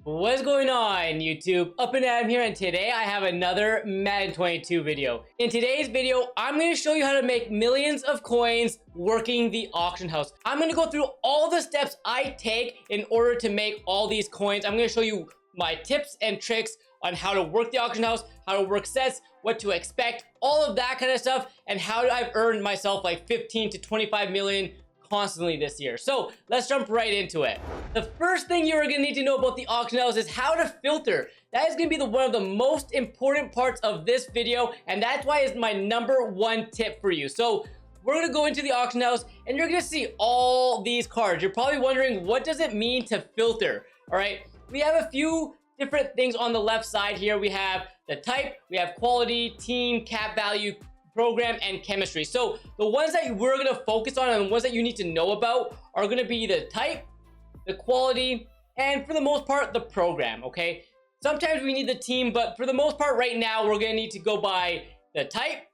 What's going on, YouTube? Up and Adam here, and today I have another Madden 22 video. In today's video, I'm going to show you how to make millions of coins working the auction house. I'm going to go through all the steps I take in order to make all these coins. I'm going to show you my tips and tricks on how to work the auction house, how to work sets, what to expect, all of that kind of stuff, and how I've earned myself like 15 to 25 million constantly this year. So let's jump right into it. The first thing you're gonna need to know about the auction house is how to filter. That is gonna be one of the most important parts of this video, and that's why it's my #1 tip for you. So we're gonna go into the auction house and you're gonna see all these cards. You're probably wondering, what does it mean to filter? All right, we have a few different things on the left side here. We have the type, we have quality, team, cap value, program, and chemistry. So the ones that we're going to focus on and the ones that you need to know about are going to be the type, the quality, and for the most part the program. Okay, sometimes we need the team, but for the most part right now we're going to need to go by the type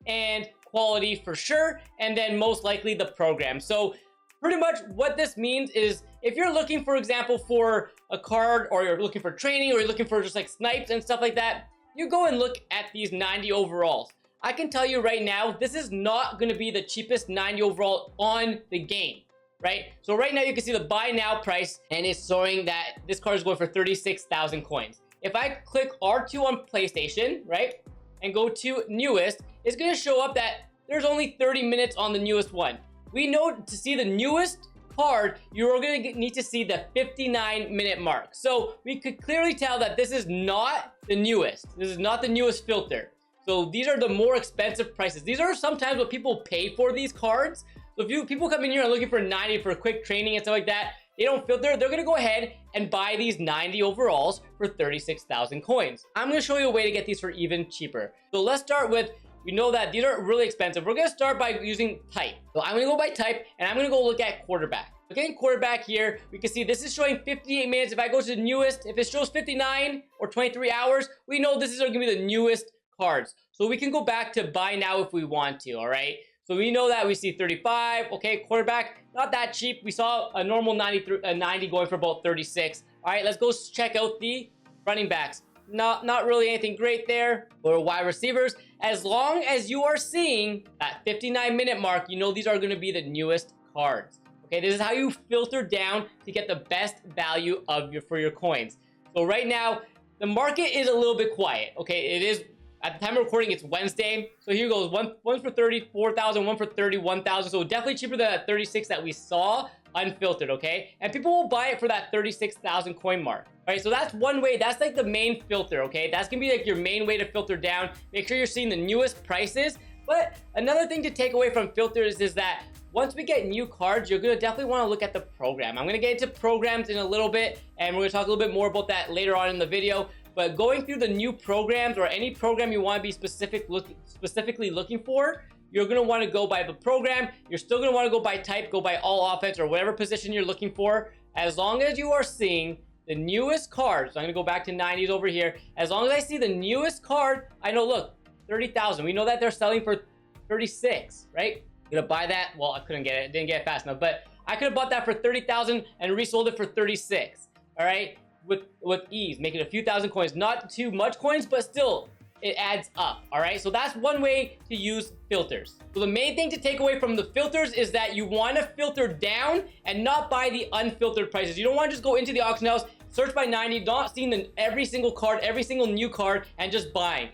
and quality for sure, and then most likely the program. So pretty much what this means is, if you're looking, for example, for a card, or you're looking for training, or you're looking for just like snipes and stuff like that, you go and look at these 90 overalls. I can tell you right now, this is not going to be the cheapest 90 overall on the game, right? So right now you can see the buy now price, and it's showing that this card is going for 36,000 coins. If I click R2 on PlayStation, right, and go to newest, it's going to show up that there's only 30 minutes on the newest one. We know to see the newest card, you're going to need to see the 59-minute mark. So we could clearly tell that this is not the newest. This is not the newest filter. So these are the more expensive prices. These are sometimes what people pay for these cards. So if people come in here and looking for 90 for quick training and stuff like that, they don't filter. They're gonna go ahead and buy these 90 overalls for 36,000 coins. I'm gonna show you a way to get these for even cheaper. So let's start with, we know that these are really expensive. We're gonna start by using type. So I'm gonna go by type, and I'm gonna go look at quarterback. Okay, quarterback here, we can see this is showing 58 minutes. If I go to the newest, if it shows 59 or 23 hours, we know this is gonna be the newest cards. So we can go back to buy now if we want to. All right, so we know that we see 35. Okay, quarterback, not that cheap. We saw a normal 90 going for about 36. All right, let's go check out the running backs. Not really anything great there. Or wide receivers. As long as you are seeing that 59-minute mark, you know these are going to be the newest cards. Okay, this is how you filter down to get the best value for your coins. So right now the market is a little bit quiet. Okay, it is. At the time of recording, it's Wednesday. So here goes, one for 34,000, one for 31,000. So definitely cheaper than that 36 that we saw unfiltered, okay? And people will buy it for that 36,000 coin mark. All right, so that's one way. That's like the main filter, okay? That's gonna be like your main way to filter down. Make sure you're seeing the newest prices. But another thing to take away from filters is that once we get new cards, you're gonna definitely wanna look at the program. I'm gonna get into programs in a little bit, and we're gonna talk a little bit more about that later on in the video. But going through the new programs, or any program you want to be specifically looking for, you're going to want to go by the program. You're still going to want to go by type, go by all offense, or whatever position you're looking for. As long as you are seeing the newest card, so I'm going to go back to 90s over here. As long as I see the newest card, I know, look, 30,000. We know that they're selling for 36, right? I'm going to buy that. Well, I couldn't get it. Didn't get it fast enough. But I could have bought that for 30,000 and resold it for 36. All right? With ease, making a few thousand coins. Not too much coins, but still it adds up. All right, so that's one way to use filters. So the main thing to take away from the filters is that you want to filter down and not buy the unfiltered prices. You don't want to just go into the auction house, search by 90, not seeing every single card, every single new card, and just buying.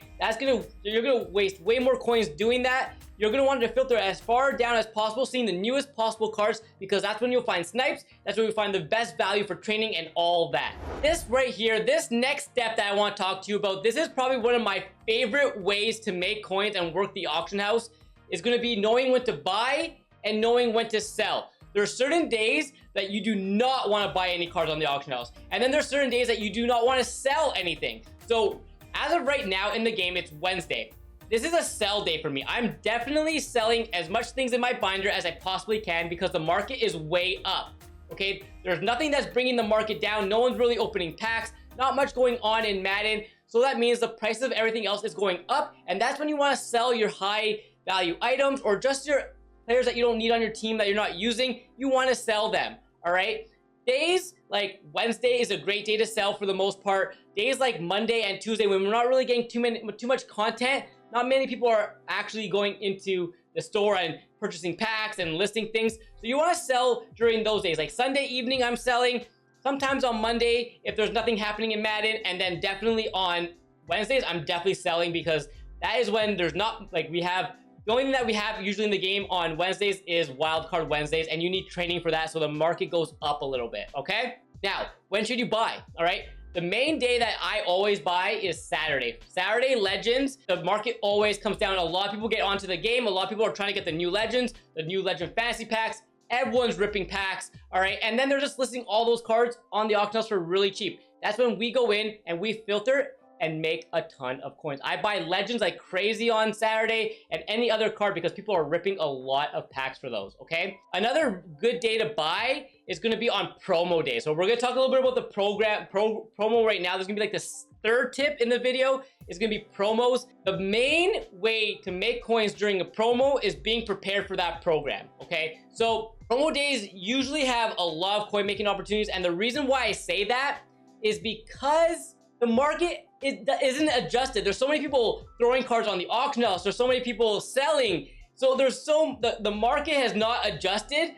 You're gonna waste way more coins doing that. You're going to want to filter as far down as possible, seeing the newest possible cards, because that's when you'll find snipes. That's when you'll find the best value for training and all that. This right here, this next step that I want to talk to you about, this is probably one of my favorite ways to make coins and work the auction house, is going to be knowing when to buy and knowing when to sell. There are certain days that you do not want to buy any cards on the auction house. And then there's certain days that you do not want to sell anything. So as of right now in the game, it's Wednesday. This is a sell day for me. I'm definitely selling as much things in my binder as I possibly can, because the market is way up. Okay, there's nothing that's bringing the market down. No one's really opening packs. Not much going on in Madden. So that means the price of everything else is going up. And that's when you want to sell your high value items, or just your players that you don't need on your team that you're not using. You want to sell them. All right. Days like Wednesday is a great day to sell for the most part. Days like Monday and Tuesday, when we're not really getting too much content, not many people are actually going into the store and purchasing packs and listing things. So you want to sell during those days. Like Sunday evening, I'm selling. Sometimes on Monday, if there's nothing happening in Madden, and then definitely on Wednesdays, I'm definitely selling, because that is when there's not, like, we have, the only thing that we have usually in the game on Wednesdays is wildcard Wednesdays, and you need training for that, so the market goes up a little bit, okay? Now, when should you buy, all right? The main day that I always buy is Saturday. Saturday Legends, the market always comes down. A lot of people get onto the game. A lot of people are trying to get the new Legends, the new Legend Fantasy Packs. Everyone's ripping packs, all right? And then they're just listing all those cards on the auction house for really cheap. That's when we go in and we filter and make a ton of coins. I buy Legends like crazy on Saturday and any other card, because people are ripping a lot of packs for those, okay? Another good day to buy is gonna be on promo day. So we're gonna talk a little bit about the promo right now. There's gonna be like this third tip in the video is gonna be promos. The main way to make coins during a promo is being prepared for that program, okay? So promo days usually have a lot of coin making opportunities, and the reason why I say that is because the market isn't adjusted. There's so many people throwing cards on the auction house. There's so many people selling. So the market has not adjusted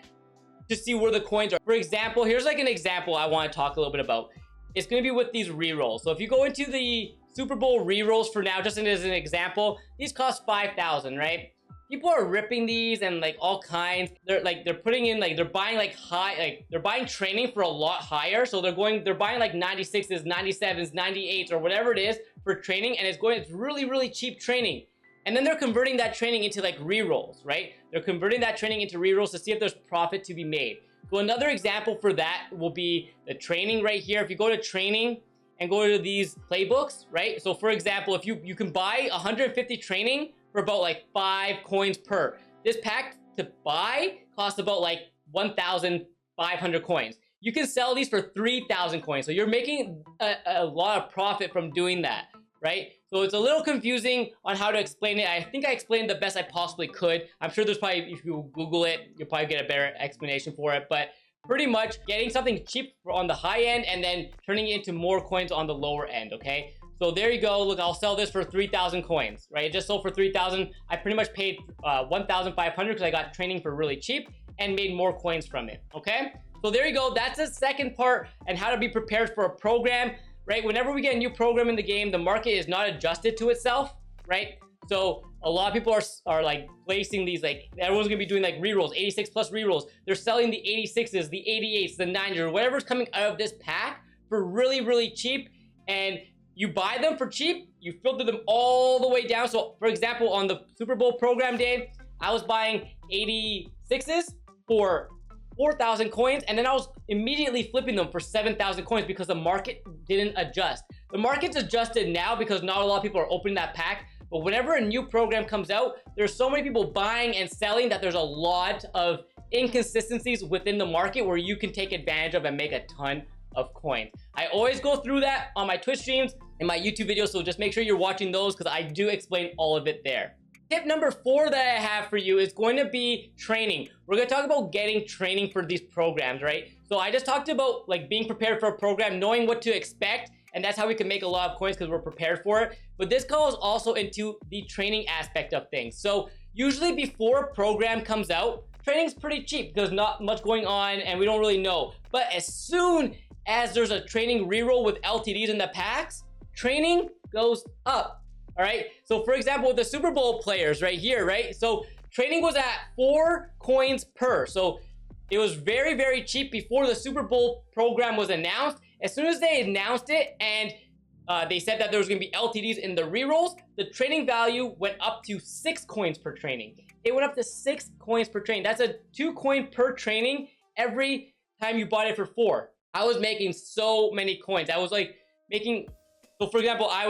to see where the coins are. For example, here's like an example I want to talk a little bit about. It's going to be with these rerolls. So if you go into the Super Bowl rerolls for now, just as an example, these cost 5,000, right? People are ripping these and like all kinds. They're putting in, like, they're buying like high, like they're buying training for a lot higher. So they're buying like 96s, 97s, 98s, or whatever it is for training, and it's really cheap training. And then they're converting that training into like rerolls, right? They're converting that training into rerolls to see if there's profit to be made. So another example for that will be the training right here. If you go to training and go to these playbooks, right? So for example, if you can buy 150 training for about like 5 coins per. This pack to buy costs about like 1,500 coins. You can sell these for 3,000 coins. So you're making a lot of profit from doing that, right? So it's a little confusing on how to explain it. I think I explained the best I possibly could. I'm sure there's probably, if you Google it, you'll probably get a better explanation for it. But pretty much getting something cheap on the high end and then turning it into more coins on the lower end, okay? So there you go. Look, I'll sell this for 3,000 coins, right? It just sold for 3,000. I pretty much paid 1,500 because I got training for really cheap and made more coins from it, okay? So there you go. That's the second part, and how to be prepared for a program, right? Whenever we get a new program in the game, the market is not adjusted to itself, right? So a lot of people are like placing these, like, everyone's gonna be doing like rerolls, 86 plus rerolls. They're selling the 86s, the 88s, the 90s, or whatever's coming out of this pack for really cheap, and you buy them for cheap, you filter them all the way down. So for example, on the Super Bowl program day, I was buying 86s for 4,000 coins, and then I was immediately flipping them for 7,000 coins because the market didn't adjust. The market's adjusted now because not a lot of people are opening that pack, but whenever a new program comes out, there's so many people buying and selling that there's a lot of inconsistencies within the market where you can take advantage of and make a ton of coins. I always go through that on my Twitch streams and my YouTube videos, so just make sure you're watching those because I do explain all of it there. Tip number 4 that I have for you is going to be training. We're going to talk about getting training for these programs, right? So I just talked about like being prepared for a program, knowing what to expect, and that's how we can make a lot of coins because we're prepared for it. But this goes also into the training aspect of things. So usually before a program comes out, training's pretty cheap because not much going on and we don't really know. But as soon as there's a training reroll with LTDs in the packs, training goes up. All right. So for example, with the Super Bowl players right here, right? So training was at 4 coins per. So it was very cheap before the Super Bowl program was announced. As soon as they announced it and they said that there was going to be LTDs in the rerolls, the training value went up to 6 coins per training. It went up to 6 coins per training. That's a 2 coin per training every time you bought it for 4. I was making so many coins. I was like making, so for example, I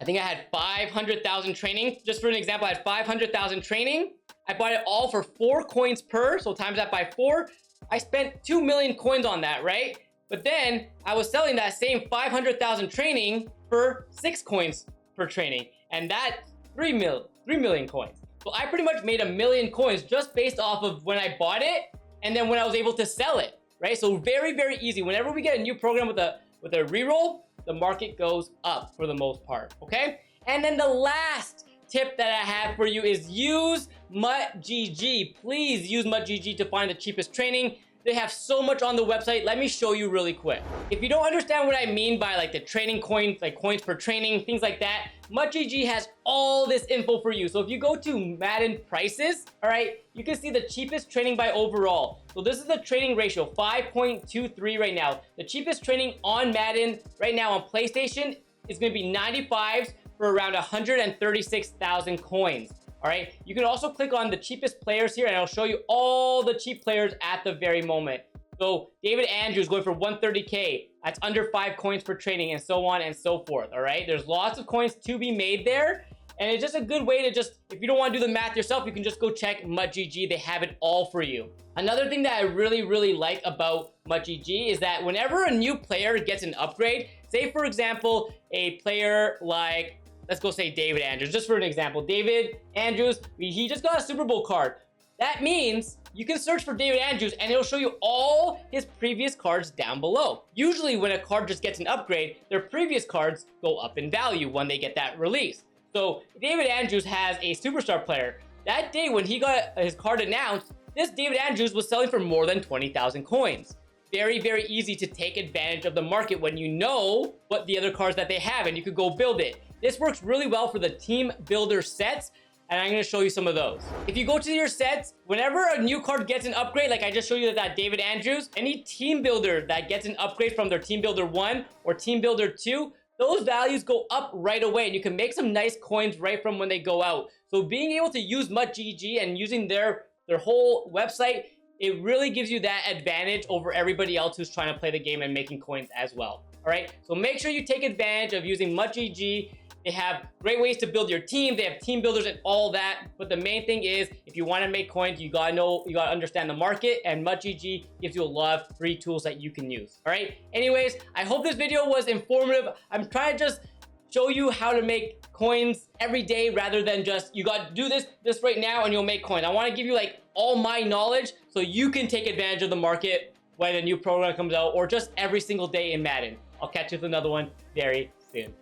think I had 500,000 training. Just for an example, I had 500,000 training. I bought it all for 4 coins per, so times that by 4. I spent 2 million coins on that, right? But then I was selling that same 500,000 training for 6 coins per training, and that's 3 million coins. So I pretty much made 1 million coins just based off of when I bought it and then when I was able to sell it, right? So very, very easy. Whenever we get a new program with a reroll, the market goes up for the most part, okay? And then the last tip that I have for you is use MyGG. Please use MyGG to find the cheapest training. They have so much on the website. Let me show you really quick. If you don't understand what I mean by like the training coins, like coins per training, things like that, MyGG has all this info for you. So if you go to Madden prices, all right, you can see the cheapest training by overall. So this is the training ratio, 5.23 right now. The cheapest training on Madden right now on PlayStation is gonna be 95s for around 136,000 coins. All right, you can also click on the cheapest players here and it'll show you all the cheap players at the very moment. So David Andrews going for 130K, that's under 5 coins per training, and so on and so forth. All right, there's lots of coins to be made there, and it's just a good way to just, if you don't want to do the math yourself, you can just go check MyGG. They have it all for you. Another thing that I really like about MyGG is that whenever a new player gets an upgrade, say for example a player like, let's go say David Andrews, just for an example. David Andrews, he just got a Super Bowl card. That means you can search for David Andrews and it'll show you all his previous cards down below. Usually when a card just gets an upgrade, their previous cards go up in value when they get that release. So David Andrews has a superstar player. That day when he got his card announced, this David Andrews was selling for more than 20,000 coins. Very, very easy to take advantage of the market when you know what the other cards that they have and you could go build it. This works really well for the team builder sets, and I'm going to show you some of those. If you go to your sets, whenever a new card gets an upgrade, like I just showed you that David Andrews, any team builder that gets an upgrade from their team builder 1 or team builder 2, those values go up right away, and you can make some nice coins right from when they go out. So being able to use MyGG and using their whole website, it really gives you that advantage over everybody else who's trying to play the game and making coins as well. All right, so make sure you take advantage of using MyGG. They have great ways to build your team. They have team builders and all that. But the main thing is, if you want to make coins, you gotta understand the market, and MyGG gives you a lot of free tools that you can use. All right. Anyways, I hope this video was informative. I'm trying to just show you how to make coins every day rather than just, you got to do this right now and you'll make coins. I want to give you like all my knowledge so you can take advantage of the market when a new program comes out or just every single day in Madden. I'll catch you with another one very soon.